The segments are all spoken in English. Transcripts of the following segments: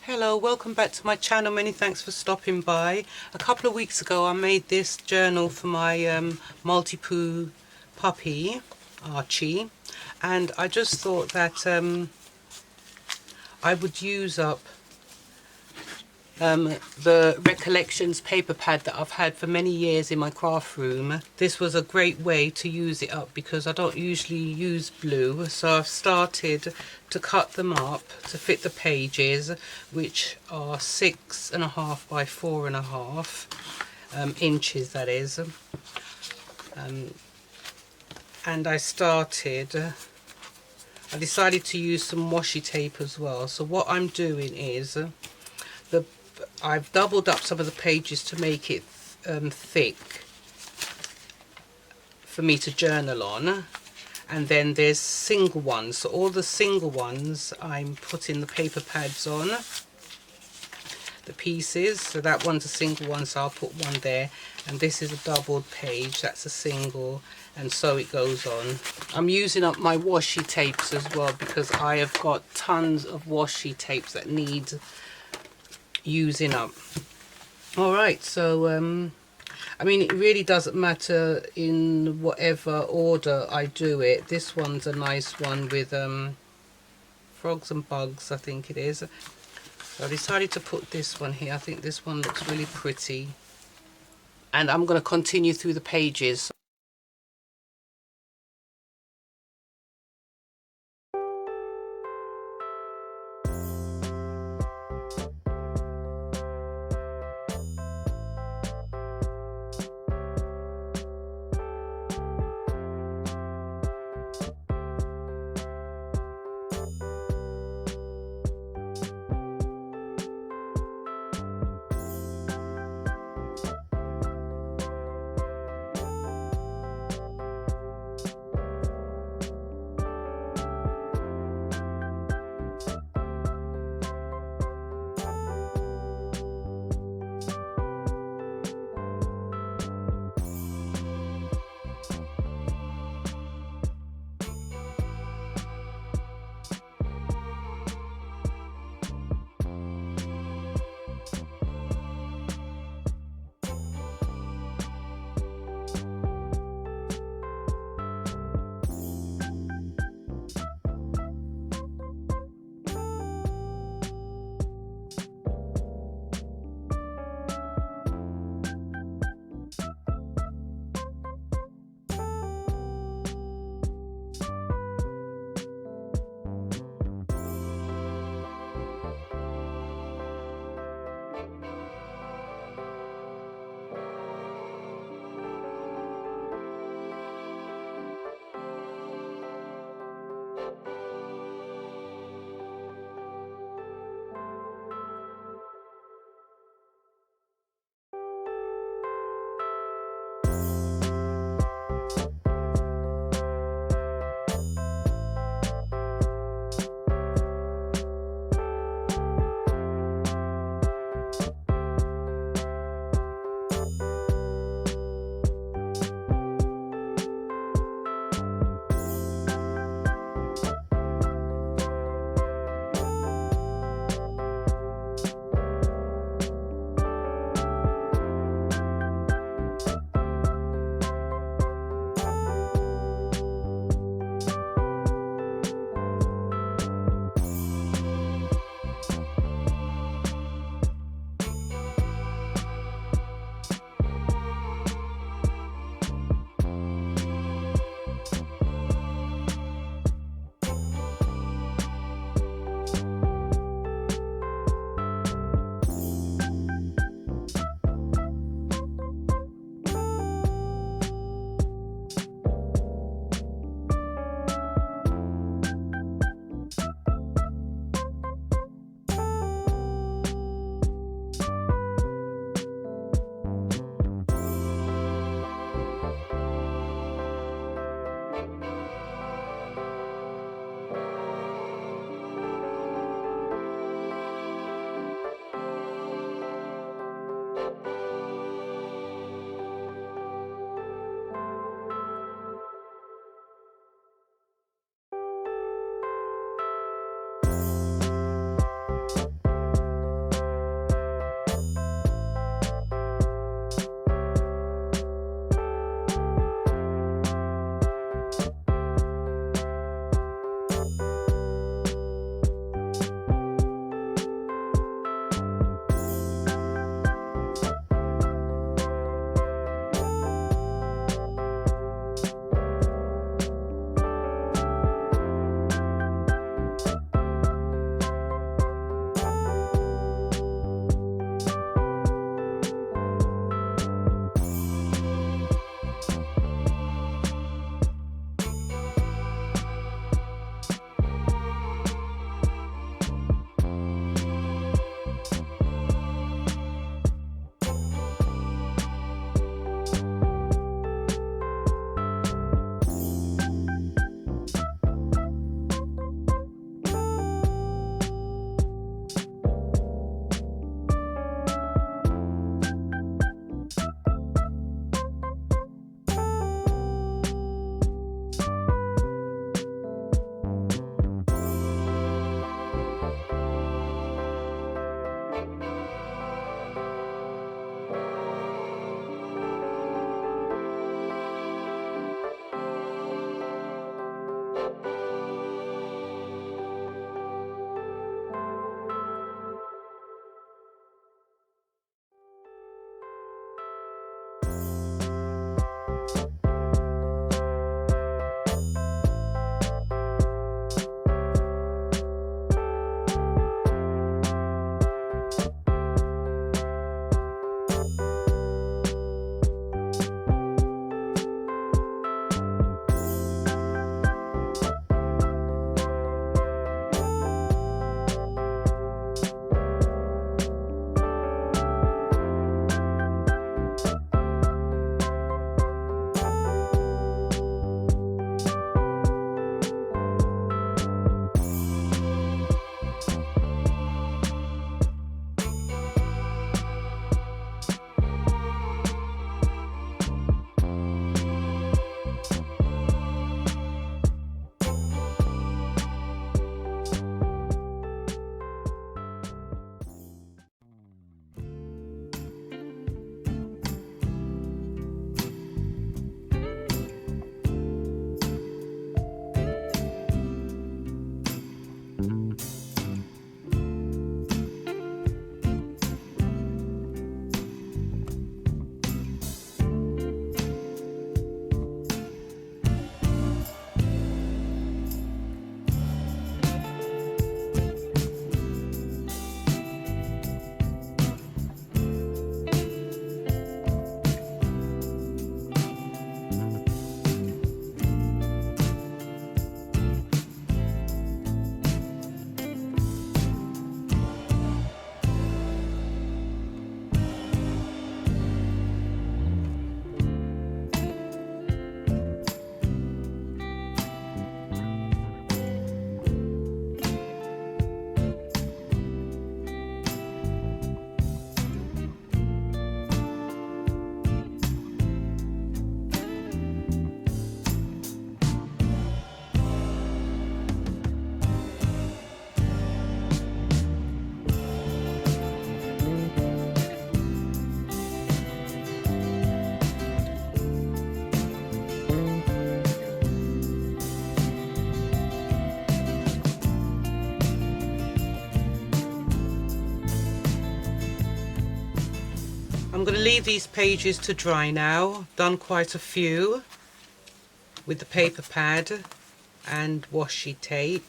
Hello, welcome back to my channel. Many thanks for stopping by. A couple of weeks ago I made this journal for my Maltipoo puppy, Archie, and I just thought that I would use up the Recollections paper pad that I've had for many years in my craft room. This was a great way to use it up because I don't usually use blue, so I've started to cut them up to fit the pages, which are 6.5 by 4.5 inches, that is. And I decided to use some washi tape as well. So what I'm doing is I've doubled up some of the pages to make it thick for me to journal on, and then there's single ones. So all the single ones I'm putting the paper pads on, the pieces. So that one's a single one, so I'll put one there, and this is a doubled page, that's a single, and so it goes on. I'm using up my washi tapes as well because I have got tons of washi tapes that need using up. Alright, so I mean, it really doesn't matter in whatever order I do it. This one's a nice one with frogs and bugs, I think it is. So I decided to put this one here. I think this one looks really pretty, and I'm going to continue through the pages. I'm going to leave these pages to dry now. Done quite a few with the paper pad and washi tape.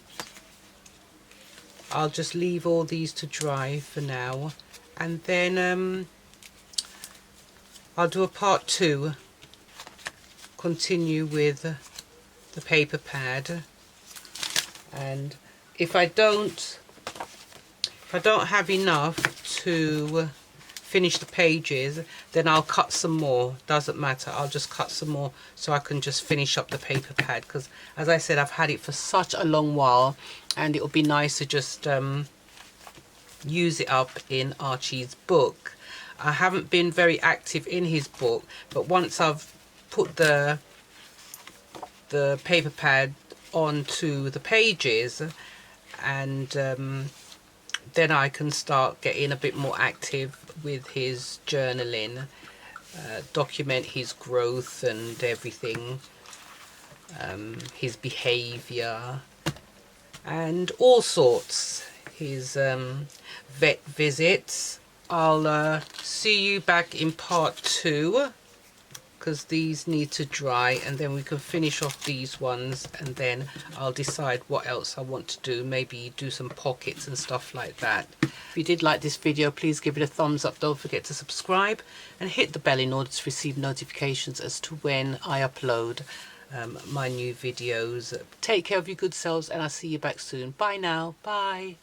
I'll just leave all these to dry for now, and then I'll do a part 2, continue with the paper pad. And if I don't have enough to finish the pages, then I'll cut some more. Doesn't matter, I'll just cut some more so I can just finish up the paper pad, because as I said, I've had it for such a long while, and it would be nice to just use it up in Archie's book. I haven't been very active in his book, but once I've put the paper pad onto the pages, and then I can start getting a bit more active with his journaling, document his growth and everything, his behavior and all sorts, his vet visits. I'll see you back in part 2, because these need to dry, and then we can finish off these ones, and then I'll decide what else I want to do. Maybe do some pockets and stuff like that. If you did like this video, please give it a thumbs up. Don't forget to subscribe and hit the bell in order to receive notifications as to when I upload my new videos. Take care of your good selves, and I'll see you back soon. Bye now. Bye.